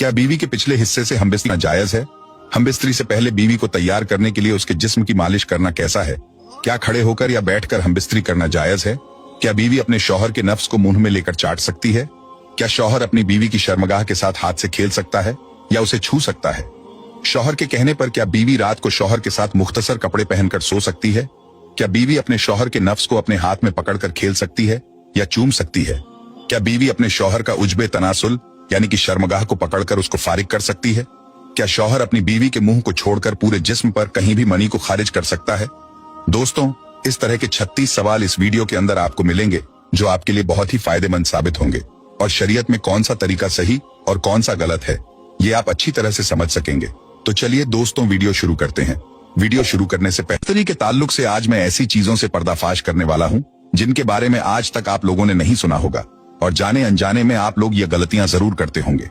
क्या बीवी के पिछले हिस्से से हमबिस्तरी जायज है? हमबिस्तरी से पहले बीवी को तैयार करने के लिए उसके जिस्म की मालिश करना कैसा है? क्या खड़े होकर या बैठकर हमबिस्तरी करना जायज है? क्या बीवी अपने शौहर के नफ्स को मुंह में लेकर चाट सकती है? क्या शौहर अपनी बीवी की शर्मगाह के साथ हाथ से खेल सकता है या उसे छू सकता है? शौहर के कहने पर क्या बीवी रात को शौहर के साथ मुख्तसर कपड़े पहनकर सो सकती है? क्या बीवी अपने शौहर के नफ्स को अपने हाथ में पकड़कर खेल सकती है या चूम सकती है? क्या बीवी अपने शौहर का उज्बे तनासुल यानी कि शर्मगाह को पकड़कर उसको फारिग कर सकती है? क्या शौहर अपनी बीवी के मुंह को छोड़कर पूरे जिस्म पर कहीं भी मनी को खारिज कर सकता है? दोस्तों, इस तरह के 36 सवाल इस वीडियो के अंदर आपको मिलेंगे जो आपके लिए बहुत ही फायदेमंद साबित होंगे और शरीयत में कौन सा तरीका सही और कौन सा गलत है ये आप अच्छी तरह से समझ सकेंगे। तो चलिए दोस्तों, वीडियो शुरू करते हैं। वीडियो शुरू करने से पहले के ताल्लुक से आज मैं ऐसी चीजों से पर्दाफाश करने वाला हूं जिनके बारे में आज तक आप लोगों ने नहीं सुना होगा और जाने अनजाने में आप लोग ये गलतियां जरूर करते होंगे।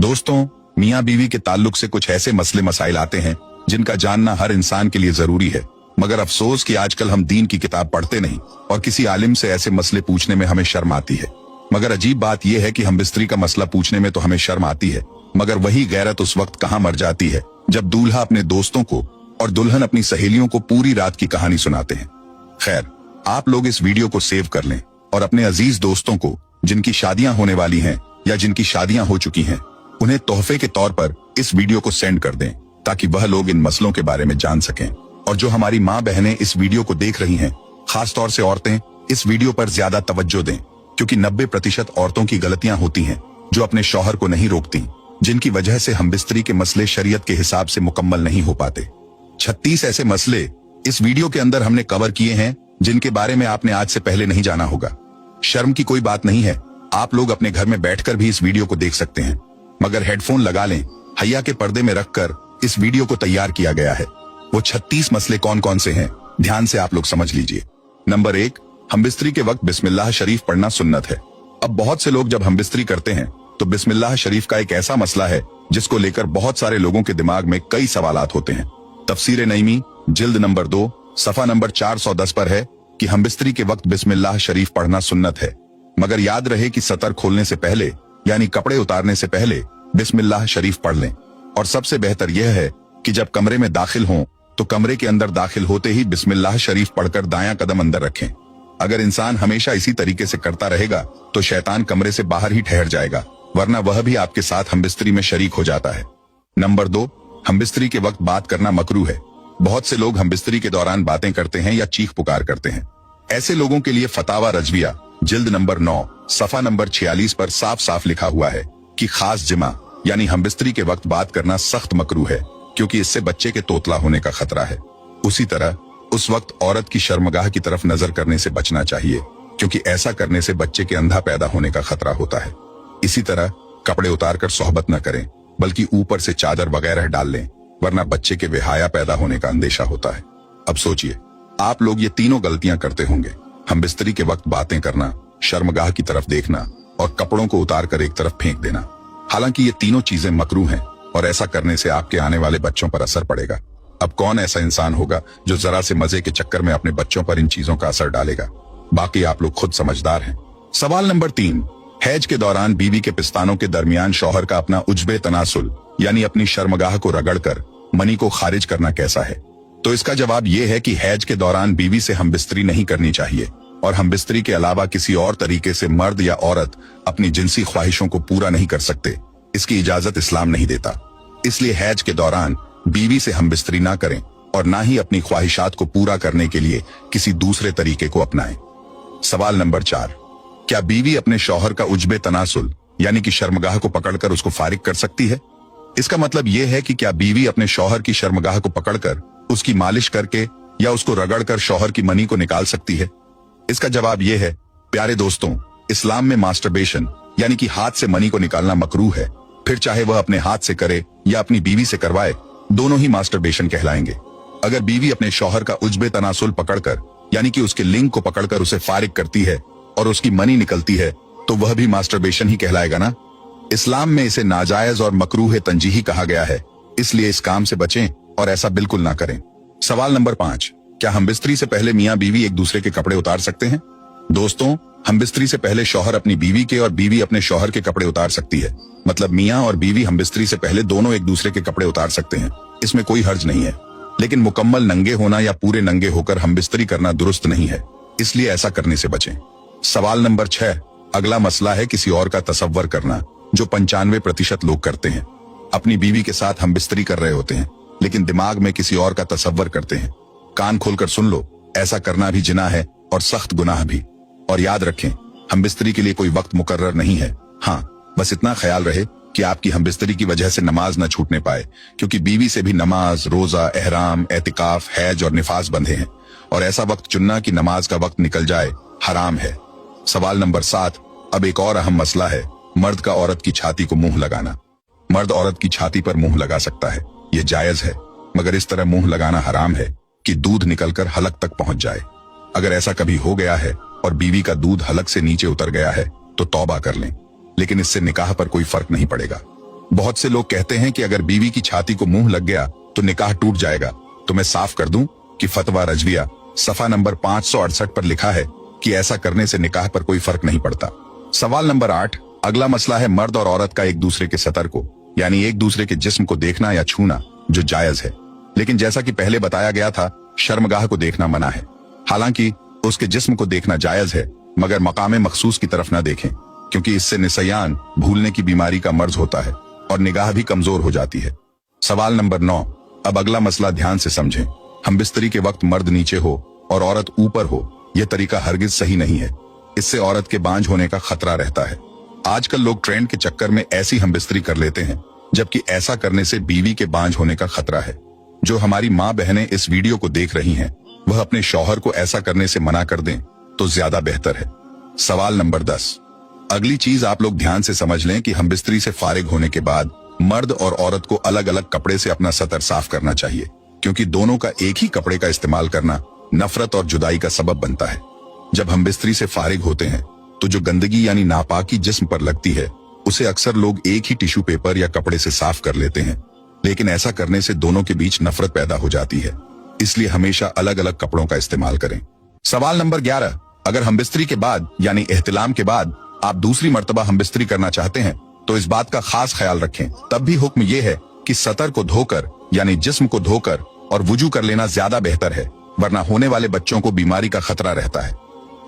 दोस्तों, मियां बीवी के ताल्लुक से कुछ ऐसे मसले मसाइल आते हैं जिनका जानना हर इंसान के लिए जरूरी है, मगर अफसोस कि आजकल हम दीन की किताब पढ़ते नहीं और किसी आलिम से ऐसे मसले पूछने में हमें शर्म आती है। मगर अजीब बात यह है कि हमबिस्तरी का मसला पूछने में तो हमें शर्म आती है, मगर वही गैरत उस वक्त कहां मर जाती है जब दूल्हा अपने दोस्तों को और दुल्हन अपनी सहेलियों को पूरी रात की कहानी सुनाते हैं। खैर, आप लोग इस वीडियो को सेव कर लें और अपने अजीज दोस्तों को जिनकी शादियां होने वाली हैं या जिनकी शादियां हो चुकी हैं उन्हें तोहफे के तौर पर इस वीडियो को सेंड कर दें ताकि वह लोग इन मसलों के बारे में जान सकें। और जो हमारी माँ बहनें इस वीडियो को देख रही हैं, खास तौर से औरतें, इस वीडियो पर ज्यादा तवज्जो दें क्योंकि 90% औरतों की गलतियां होती हैं जो अपने शौहर को नहीं रोकती, जिनकी वजह से हमबिस्तरी के मसले शरीयत के हिसाब से मुकम्मल नहीं हो पाते। 36 ऐसे मसले इस वीडियो के अंदर हमने कवर किए हैं जिनके बारे में आपने आज से पहले नहीं जाना होगा। शर्म की कोई बात नहीं है, आप लोग अपने घर में बैठकर भी इस वीडियो को देख सकते हैं, मगर हेडफोन लगा लें। हैया के पर्दे में रखकर इस वीडियो को तैयार किया गया है। वो 36 मसले कौन कौन से हैं, ध्यान से आप लोग समझ लीजिए। नंबर 1, हमबिस्तरी के वक्त बिस्मिल्लाह शरीफ पढ़ना सुन्नत है। अब बहुत से लोग जब हमबिस्तरी करते हैं तो बिस्मिल्लाह शरीफ का एक ऐसा मसला है जिसको लेकर बहुत सारे लोगों के दिमाग में कई सवालात होते हैं। तफसीर नईमी जिल्द नंबर 2 सफा नंबर 410 पर है कि हमबिस्तरी के वक्त बिस्मिल्लाह शरीफ पढ़ना सुन्नत है, मगर याद रहे कि सतर खोलने से पहले यानी कपड़े उतारने से पहले बिस्मिल्लाह शरीफ पढ़ लें। और सबसे बेहतर यह है कि जब कमरे में दाखिल हों तो कमरे के अंदर दाखिल होते ही बिस्मिल्लाह शरीफ पढ़कर दायां कदम अंदर रखें। अगर इंसान हमेशा इसी तरीके से करता रहेगा तो शैतान कमरे से बाहर ही ठहर जाएगा, वरना वह भी आपके साथ हमबिस्तरी में शरीक हो जाता है। नंबर 2, हमबिस्तरी के वक्त बात करना मकरूह है। बहुत से लोग हमबिस्तरी के दौरान बातें करते हैं या चीख पुकार करते हैं। ऐसे लोगों के लिए फतावा रजविया जिल्द नंबर 9 सफा नंबर 46 पर साफ साफ लिखा हुआ है कि खास जिमा यानी हमबिस्तरी के वक्त बात करना सख्त मकरूह है क्योंकि इससे बच्चे के तोतला होने का खतरा है। उसी तरह उस वक्त औरत की शर्मगाह की तरफ नजर करने से बचना चाहिए क्योंकि ऐसा करने से बच्चे के अंधा पैदा होने का खतरा होता है। इसी तरह कपड़े उतारकर सोहबत न करें बल्कि ऊपर से चादर वगैरह डाल लें, वरना बच्चे के बेहाया पैदा होने का अंदेशा होता है। अब सोचिए, आप लोग ये तीनों गलतियां करते होंगे, हमबिस्तरी के वक्त बातें करना, शर्मगाह की तरफ देखना और कपड़ों को उतार कर एक तरफ फेंक देना। हालांकि ये तीनों चीजें मकरूह हैं और ऐसा करने से आपके आने वाले बच्चों पर असर पड़ेगा। अब कौन ऐसा इंसान होगा जो जरा से मजे के चक्कर में अपने बच्चों पर इन चीजों का असर डालेगा? बाकी आप लोग खुद समझदार हैं। सवाल नंबर 3, हैज के दौरान बीवी के पिस्तानों के दरमियान शौहर का अपना उज्बे तनासुल यानी अपनी शर्मगाह को रगड़कर मनी को खारिज करना कैसा है? तो इसका जवाब यह है कि हैज के दौरान बीवी से हमबिस्तरी नहीं करनी चाहिए और हमबिस्तरी के अलावा किसी और तरीके से मर्द या औरत अपनी जिनसी ख्वाहिशों को पूरा नहीं कर सकते। इसकी इजाजत इस्लाम नहीं देता। इसलिए हैज के दौरान बीवी से हमबिस्तरी ना करें और ना ही अपनी ख्वाहिशात को पूरा करने के लिए किसी दूसरे तरीके को अपनाएं। सवाल नंबर 4, क्या बीवी अपने शौहर का उज्बे तनासुल यानी कि शर्मगाह को पकड़कर उसको फारिग कर सकती है? इसका मतलब यह है कि क्या बीवी अपने शौहर की शर्मगाह को पकड़कर उसकी मालिश करके या उसको रगड़कर शौहर की मनी को निकाल सकती है? इसका जवाब यह है, प्यारे दोस्तों, इस्लाम में मास्टरबेशन यानी कि हाथ से मनी को निकालना मकरूह है। फिर चाहे वह अपने हाथ से करे या अपनी बीवी से करवाए, दोनों ही मास्टरबेशन कहलाएंगे। अगर बीवी अपने शौहर का उज्बे तनासुल पकड़कर यानी कि उसके लिंग को पकड़कर उसे फारिग करती है और उसकी मनी निकलती है तो वह भी मास्टरबेशन ही कहलाएगा ना। इस्लाम में इसे नाजायज और मकरूह तंजीही कहा गया है, इसलिए इस काम से बचें और ऐसा बिल्कुल ना करें। सवाल नंबर 5, क्या हमबिस्तरी से पहले मियां बीवी एक दूसरे के कपड़े उतार सकते हैं? दोस्तों, हम बिस्तरी से पहले शौहर अपनी बीवी के और बीवी अपने शौहर के कपड़े उतार सकती है। मतलब मियाँ और बीवी हम बिस्तरी से पहले दोनों एक दूसरे के कपड़े उतार सकते हैं, इसमें कोई हर्ज नहीं है। लेकिन मुकम्मल नंगे होना या पूरे नंगे होकर हम बिस्तरी करना दुरुस्त नहीं है, इसलिए ऐसा करने से बचें। सवाल नंबर 6, अगला मसला है किसी और का तसव्वुर करना, जो 95% लोग करते हैं। अपनी बीवी के साथ हम बिस्तरी कर रहे होते हैं, लेकिन दिमाग में किसी और का तसव्वुर करते हैं। कान खोलकर सुन लो, ऐसा करना भी जिना है और सख्त गुनाह भी। और याद रखें, हम बिस्तरी के लिए कोई वक्त मुकर्रर नहीं है। हाँ, बस इतना ख्याल रहे कि आपकी हम बिस्तरी की वजह से नमाज न छूटने पाए, क्योंकि बीवी से भी नमाज, रोजा, एहराम, एतिकाफ, हैज और निफास बंधे हैं, और ऐसा वक्त चुनना कि नमाज का वक्त निकल जाए हराम है। सवाल नंबर 7, अब एक और अहम मसला है, मर्द का औरत की छाती को मुंह लगाना। मर्द औरत की छाती पर मुंह लगा सकता है, ये जायज है, मगर इस तरह मुंह लगाना हराम है कि दूध निकलकर हलक तक पहुंच जाए। अगर ऐसा कभी हो गया है और बीवी का दूध हलक से नीचे उतर गया है तो तौबा कर लें, लेकिन इससे निकाह पर कोई फर्क नहीं पड़ेगा। बहुत से लोग कहते हैं कि अगर बीवी की छाती को मुंह लग गया तो निकाह टूट जाएगा। तो मैं साफ कर दूं कि फतवा रजविया सफा नंबर 568 पर लिखा है कि ऐसा करने से निकाह पर कोई फर्क नहीं पड़ता। सवाल नंबर 8, अगला मसला है मर्द और औरत का एक दूसरे के सतर को, यानी एक दूसरे के जिस्म को देखना या छूना, जो जायज है। लेकिन जैसा कि पहले बताया गया था, शर्मगाह को देखना मना है। हालांकि उसके जिस्म को देखना जायज है, मगर मकाम मखसूस की तरफ न देखें, क्योंकि इससे निसयान, भूलने की बीमारी का मर्ज होता है और निगाह भी कमजोर हो जाती है। सवाल नंबर 9, अब अगला मसला ध्यान से समझें। हम बिस्तरी के वक्त मर्द नीचे हो और औरत ऊपर हो, यह तरीका हरगिज सही नहीं है। इससे औरत के बांझ होने का खतरा रहता है। आजकल लोग ट्रेंड के चक्कर में ऐसी हम बिस्तरी कर लेते हैं, जबकि ऐसा करने से बीवी के बांझ होने का खतरा है। जो हमारी माँ बहनें इस वीडियो को देख रही हैं, वह अपने शौहर को ऐसा करने से मना कर दें तो ज्यादा बेहतर है। सवाल नंबर 10, अगली चीज आप लोग ध्यान से समझ लें कि हम बिस्तरी से फारिग होने के बाद मर्द और औरत को अलग अलग कपड़े से अपना सतर साफ करना चाहिए, क्योंकि दोनों का एक ही कपड़े का इस्तेमाल करना नफरत और जुदाई का सबब बनता है। जब हम बिस्तरी से फारिग होते हैं तो जो गंदगी यानी नापाकी जिस्म पर लगती है, उसे अक्सर लोग एक ही टिश्यू पेपर या कपड़े से साफ कर लेते हैं, लेकिन ऐसा करने से दोनों के बीच नफरत पैदा हो जाती है। इसलिए हमेशा अलग अलग कपड़ों का इस्तेमाल करें। सवाल नंबर 11, अगर हम बिस्तरी के बाद यानी एहतिलाम के बाद आप दूसरी मर्तबा हम बिस्तरी करना चाहते हैं तो इस बात का खास ख्याल रखें। तब भी हुक्म यह है कि सतर को धोकर यानी जिस्म को धोकर और वुजू कर लेना ज्यादा बेहतर है, वरना होने वाले बच्चों को बीमारी का खतरा रहता है।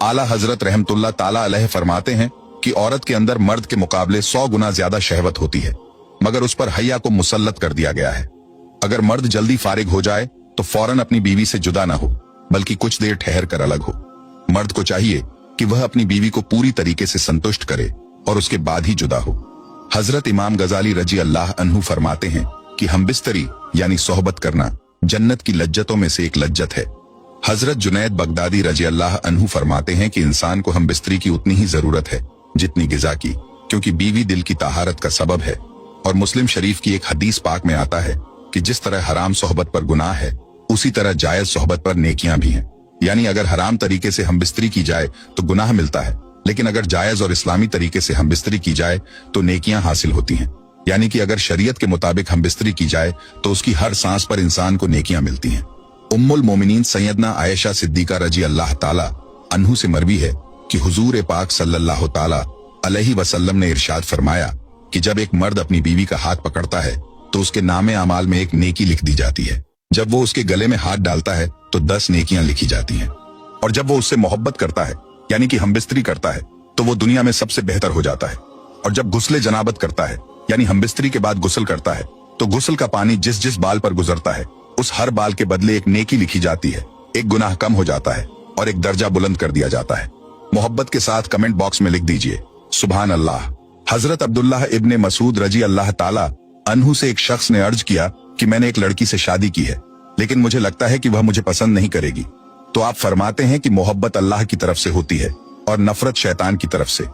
आला हजरत रहमतुल्लाह ताला अलैह फरमाते हैं कि औरत के अंदर मर्द के मुकाबले 100 गुना ज्यादा शहवत होती है, मगर उस पर हया को मुसल्लत कर दिया गया है। अगर मर्द जल्दी फारिग हो जाए तो फौरन अपनी बीवी से जुदा ना हो, बल्कि कुछ देर ठहर कर अलग हो। मर्द को चाहिए कि वह अपनी बीवी को पूरी तरीके से संतुष्ट करे और उसके बाद ही जुदा हो। हजरत इमाम गजाली रजी अल्लाह अन्हु फरमाते हैं कि हम बिस्तरी यानी सोहबत करना जन्नत की लज्जतों में से एक लज्जत है। हजरत जुनैद बगदादी रजी अल्लाह अन्हु फरमाते हैं कि इंसान को हम बिस्तरी की उतनी ही जरूरत है जितनी गिजा की, क्योंकि बीवी दिल की ताहारत का सबब है। और मुस्लिम शरीफ की एक हदीस पाक में आता है कि जिस तरह हराम सोहबत पर गुनाह है, उसी तरह जायज सोहबत पर नेकियां भी हैं। यानी अगर हराम तरीके से हम बिस्तरी की जाए तो गुनाह मिलता है, लेकिन अगर जायज और इस्लामी तरीके से हम बिस्तरी की जाए तो नेकियां हासिल होती हैं। यानी कि अगर शरीयत के मुताबिक हम बिस्तरी की जाए तो उसकी हर सांस पर इंसान को नेकियां मिलती हैं। उम्मुल मोमिनीन सैयदना आयशा सिद्दीका रजी अल्लाह ताला अन्हु से मरवी है कि हुजूर पाक सल्लल्लाहु ताला अलैहि वसल्लम ने इरशाद फरमाया कि जब एक मर्द अपनी बीवी का हाथ पकड़ता है तो उसके नामे अमाल में एक नेकी लिख दी जाती है। जब वो उसके गले में हाथ डालता है तो 10 नेकियां लिखी जाती हैं। और जब वो उससे मोहब्बत करता है यानी कि हम बिस्तरी करता है तो वो दुनिया में सबसे बेहतर हो जाता है। और जब गुस्ले जनाबत करता है यानी हम बिस्तरी के बाद गुस्ल करता है तो गुस्ल का पानी जिस जिस बाल पर गुजरता है उस हर बाल के बदले एक नेकी लिखी जाती है, एक गुनाह कम हो जाता है और एक दर्जा बुलंद कर दिया जाता है। मोहब्बत के साथ कमेंट बॉक्स में लिख दीजिए सुभान अल्लाह। हजरत अब्दुल्लाह इब्ने मसूद रजी अल्लाह ताला अन्हु से एक शख्स ने अर्ज किया कि मैंने एक लड़की से शादी की है, लेकिन मुझे लगता है कि वह मुझे पसंद नहीं करेगी। तो आप फरमाते हैं कि मोहब्बत अल्लाह की तरफ से होती है और नफरत शैतान की तरफ से।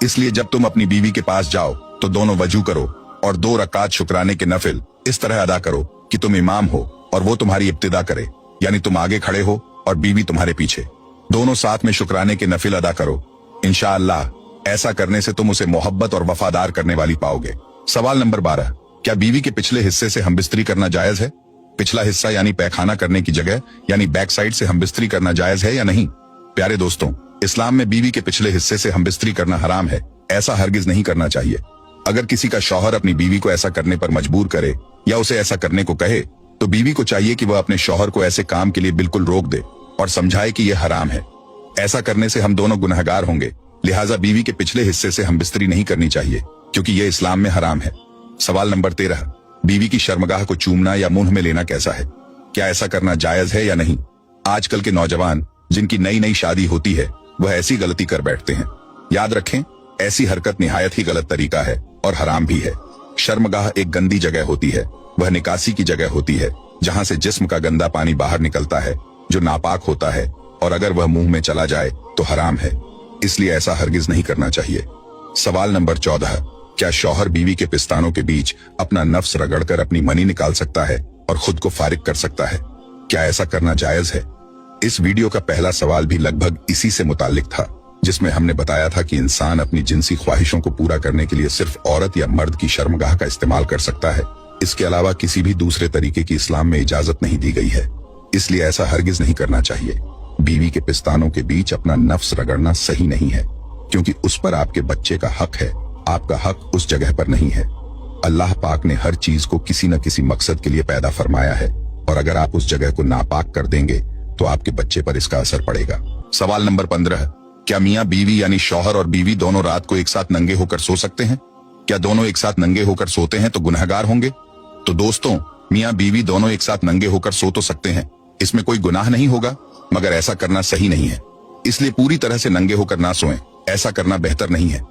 इसलिए जब तुम अपनी बीवी के पास जाओ तो दोनों वजू करो और 2 रकात शुक्राने के नफिल इस तरह अदा करो कि तुम इमाम हो और वो तुम्हारी इब्तिदा करे, यानी तुम आगे खड़े हो और बीवी तुम्हारे पीछे। दोनों साथ में शुक्राने के नफिल अदा करो। इंशाअल्लाह ऐसा करने से तुम उसे मोहब्बत और वफादार करने वाली पाओगे। सवाल नंबर 12, क्या बीवी के पिछले हिस्से से हम बिस्तरी करना जायज है? पिछला हिस्सा यानी पैखाना करने की जगह यानी बैक साइड से हम बिस्तरी करना जायज है या नहीं? प्यारे दोस्तों, इस्लाम में बीवी के पिछले हिस्से से हमबिस्तरी करना हराम है। ऐसा हरगिज नहीं करना चाहिए। अगर किसी का शौहर अपनी बीवी को ऐसा करने पर मजबूर करे या उसे ऐसा करने को कहे तो बीवी को चाहिए कि वह अपने शौहर को ऐसे काम के लिए बिल्कुल रोक दे और समझाए कि यह हराम है। ऐसा करने से हम दोनों गुनहगार होंगे। लिहाजा बीवी के पिछले हिस्से से हमबिस्तरी नहीं करनी चाहिए क्योंकि यह इस्लाम में हराम है। सवाल नंबर 13, बीवी की शर्मगाह को चूमना या मुंह में लेना कैसा है? क्या ऐसा करना जायज है या नहीं? आजकल के नौजवान जिनकी नई नई शादी होती है वह ऐसी गलती कर बैठते हैं। याद रखें, ऐसी हरकत निहायत ही गलत तरीका है और हराम भी है। शर्मगाह एक गंदी जगह होती है। वह निकासी की जगह होती है जहां से जिस्म का गंदा पानी बाहर निकलता है जो नापाक होता है, और अगर वह मुंह में चला जाए तो हराम है। इसलिए ऐसा हरगिज नहीं करना चाहिए। सवाल नंबर 14, क्या शौहर बीवी के पिस्तानों के बीच अपना नफ्स रगड़कर अपनी मनी निकाल सकता है और खुद को फारिग कर सकता है? क्या ऐसा करना जायज है? इस वीडियो का पहला सवाल भी लगभग इसी से मुताल्लिक था, जिसमें हमने बताया था कि इंसान अपनी जिनसी ख्वाहिशों को पूरा करने के लिए सिर्फ औरत या मर्द की शर्मगाह का इस्तेमाल कर सकता है। इसके अलावा किसी भी दूसरे तरीके की इस्लाम में इजाजत नहीं दी गई है। इसलिए ऐसा हरगिज नहीं करना चाहिए। बीवी के पिस्तानों के बीच अपना नफ्स रगड़ना सही नहीं है क्योंकि उस पर आपके बच्चे का हक है। आपका हक उस जगह पर नहीं है। अल्लाह पाक ने हर चीज को किसी न किसी मकसद के लिए पैदा फरमाया है, और अगर आप उस जगह को नापाक कर देंगे तो आपके बच्चे पर इसका असर पड़ेगा। सवाल नंबर 15, क्या मियाँ बीवी यानी शौहर और बीवी दोनों रात को एक साथ नंगे होकर सो सकते हैं? क्या दोनों एक साथ नंगे होकर सोते हैं तो गुनहगार होंगे? तो दोस्तों, मियाँ बीवी दोनों एक साथ नंगे होकर सो तो सकते हैं, इसमें कोई गुनाह नहीं होगा, मगर ऐसा करना सही नहीं है। इसलिए पूरी तरह से नंगे होकर ना सोएं। ऐसा करना बेहतर नहीं है।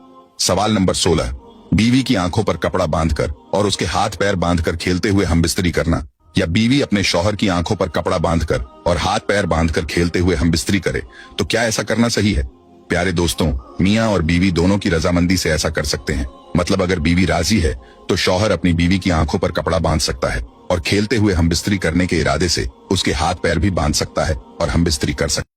सवाल नंबर 16, बीवी की आंखों पर कपड़ा बांधकर और उसके हाथ पैर बांधकर खेलते हुए हमबिस्तरी करना, या बीवी अपने शौहर की आंखों पर कपड़ा बांधकर और हाथ पैर बांधकर खेलते हुए हमबिस्तरी करे, तो क्या ऐसा करना सही है? प्यारे दोस्तों, मियाँ और बीवी दोनों की रजामंदी से ऐसा कर सकते हैं। मतलब अगर बीवी राजी है तो शौहर अपनी बीवी की आंखों पर कपड़ा बांध सकता है और खेलते हुए हमबिस्तरी करने के इरादे से उसके हाथ पैर भी बांध सकता है और हमबिस्तरी कर सकता है।